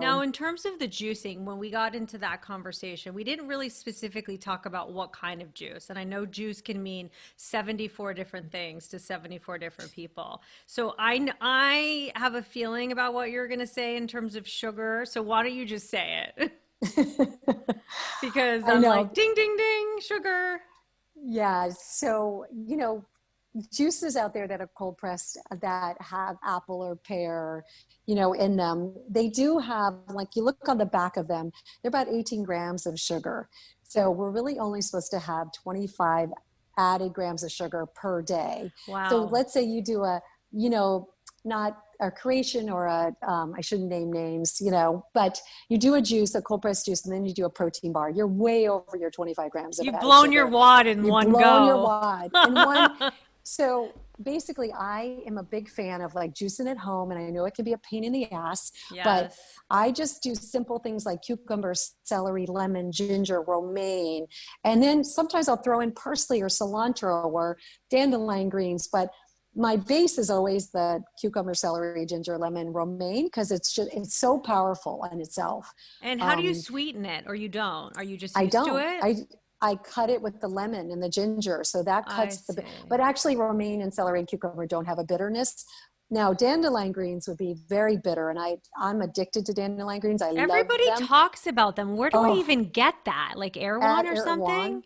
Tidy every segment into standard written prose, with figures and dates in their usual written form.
Now, in terms of the juicing, when we got into that conversation, we didn't really specifically talk about what kind of juice. And I know juice can mean 74 different things to 74 different people. So I have a feeling about what you're going to say in terms of sugar. So why don't you just say it? Because I I'm know. like, ding, ding, ding, sugar. Yeah. So, juices out there that are cold pressed that have apple or pear, in them, they do have, like, you look on the back of them, they're about 18 grams of sugar. So we're really only supposed to have 25 added grams of sugar per day. So Wow. let's say you do you know, not a creation or I shouldn't name names, but you do a juice, a cold pressed juice, and then you do a protein bar. You're way over your 25 grams of You've added blown your sugar. wad in You've one blown your go. wad in one. So basically, I am a big fan of like juicing at home, and I know it can be a pain in the ass, but Yes. I just do simple things like cucumber, celery, lemon, ginger, romaine, and then sometimes I'll throw in parsley or cilantro or dandelion greens. But my base is always the cucumber, celery, ginger, lemon, romaine because it's so powerful in itself. And how do you Um, sweeten it or you don't? Are you just I used to don't. it? I cut it with the lemon and the ginger, so that I cuts see. but actually romaine and celery and cucumber don't have a bitterness. Now dandelion greens would be very bitter, and I'm addicted to dandelion greens. I love Everybody them. talks about them. Where do I Oh, even get that? Like Erewhon at or something? Erewhon,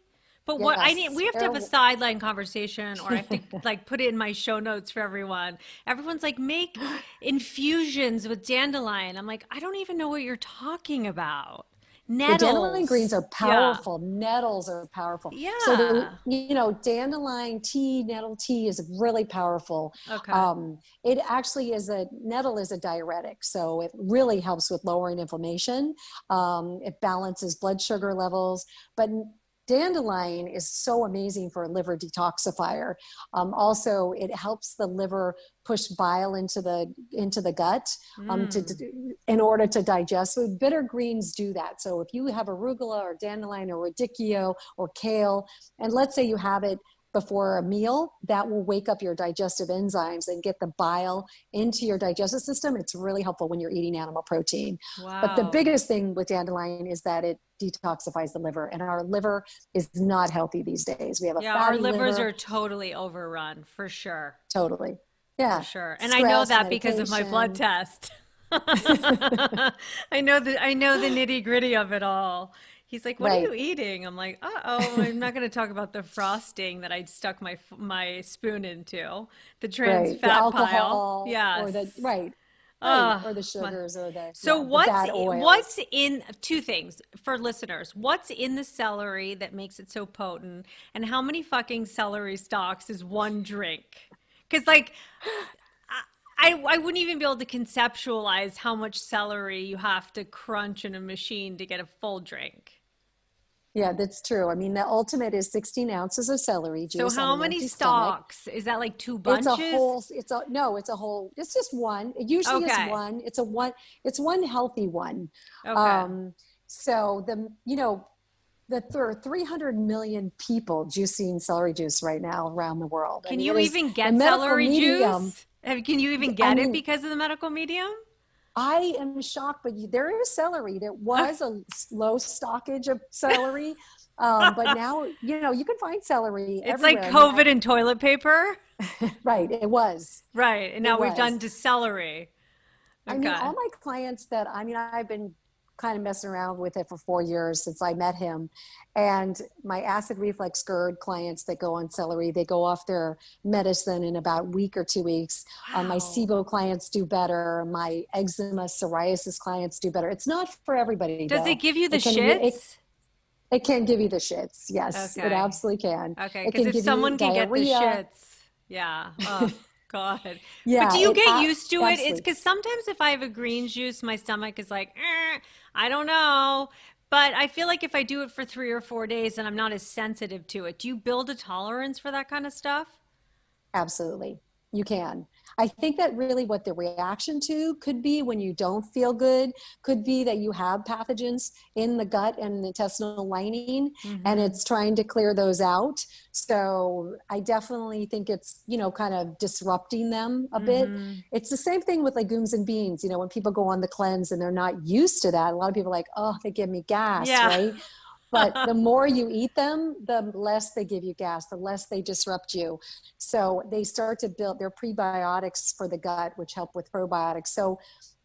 But what I need, yes, we have to have a sideline conversation or I have to like put it in my show notes for everyone. Everyone's like, make infusions with dandelion. I'm like, I don't even know what you're talking about. the dandelion greens Nettles. are Yeah. powerful. Nettles are powerful. So Yeah. dandelion tea, nettle tea is really powerful. Okay. It actually is nettle is a diuretic, so it really helps with lowering inflammation. It balances blood sugar levels, but dandelion is so amazing for a liver detoxifier. Also, it helps the liver push bile into the gut Mm. in order to digest. So bitter greens do that. So if you have arugula or dandelion or radicchio or kale, and let's say you have it before a meal, that will wake up your digestive enzymes and get the bile into your digestive system. It's really helpful when you're eating animal protein. But the Wow. biggest thing with dandelion is that it detoxifies the liver, and our liver is not healthy these days. We have a Yeah, our fatty livers liver. are totally overrun for sure. Totally. For Yeah. sure. And I know Stress, that because of my blood medication. test. I know the nitty-gritty of it all. He's like, "What are Right. you eating?" I'm like, "Uh-oh, I'm not going to talk about the frosting that I stuck my spoon into, the trans Right. The fat pile." alcohol or Yes. right. Oh, Or the my. sugars or So the bad what's oils. in two things for listeners? What's in the celery that makes it so potent, and how many fucking celery stalks is one drink? Because like I wouldn't even be able to conceptualize how much celery you have to crunch in a machine to get a full drink. Yeah, that's true. I mean, the ultimate is 16 ounces of celery So juice on how an many empty stomach. stalks? Is that like two It's a bunches? whole, it's a, no, it's a whole, it's just one. It usually is Okay. one. It's one healthy one. Okay. Um, so there are 300 million people juicing celery juice right now around the world. I Can mean, it you is even the get medical celery medium. juice? Can you even I get it mean, because of the medical medium? I am shocked, but there is celery. There was a low stockage of celery, but now you can find celery It's like everywhere. I mean, COVID and toilet paper. right? Right. And It now we've done was. to celery. I mean, Okay. all my clients that I've been kind of messing around with it for 4 years since I met him, and my acid reflux GERD clients that go on celery, they go off their medicine in about a week or 2 weeks. My Wow. SIBO clients do better. My eczema, psoriasis clients do better. It's not for everybody Does it though. give you the It can re- it, shits? it can give you the shits. Yes, it Okay. absolutely can. Okay, It because can if give you someone can get the diarrhea. shits, yeah. Oh, God. But do Yeah, you get used to it? It's absolutely. because sometimes if I have a green juice, my stomach is like, I don't know. But I feel like if I do it for 3 or 4 days, then I'm not as sensitive to it. Do you build a tolerance for that kind of stuff? Absolutely. You can. I think that really what the reaction to could be when you don't feel good could be that you have pathogens in the gut and the intestinal lining, and Mm-hmm. it's trying to clear those out. So I definitely think it's, kind of disrupting them a bit. Mm-hmm. It's the same thing with legumes and beans. When people go on the cleanse and they're not used to that, a lot of people are like, oh, they give me gas, Yeah. right? But the more you eat them, the less they give you gas, the less they disrupt you. So they start to build their prebiotics for the gut, which help with probiotics. So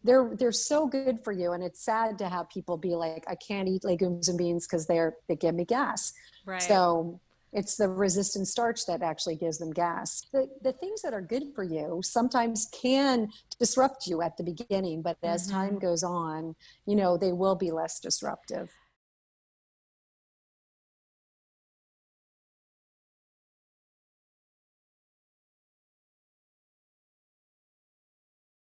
they're so good for you. And it's sad to have people be like, I can't eat legumes and beans because they give me gas. Right. So it's the resistant starch that actually gives them gas. The things that are good for you sometimes can disrupt you at the beginning, but as Mm-hmm. time goes on, they will be less disruptive.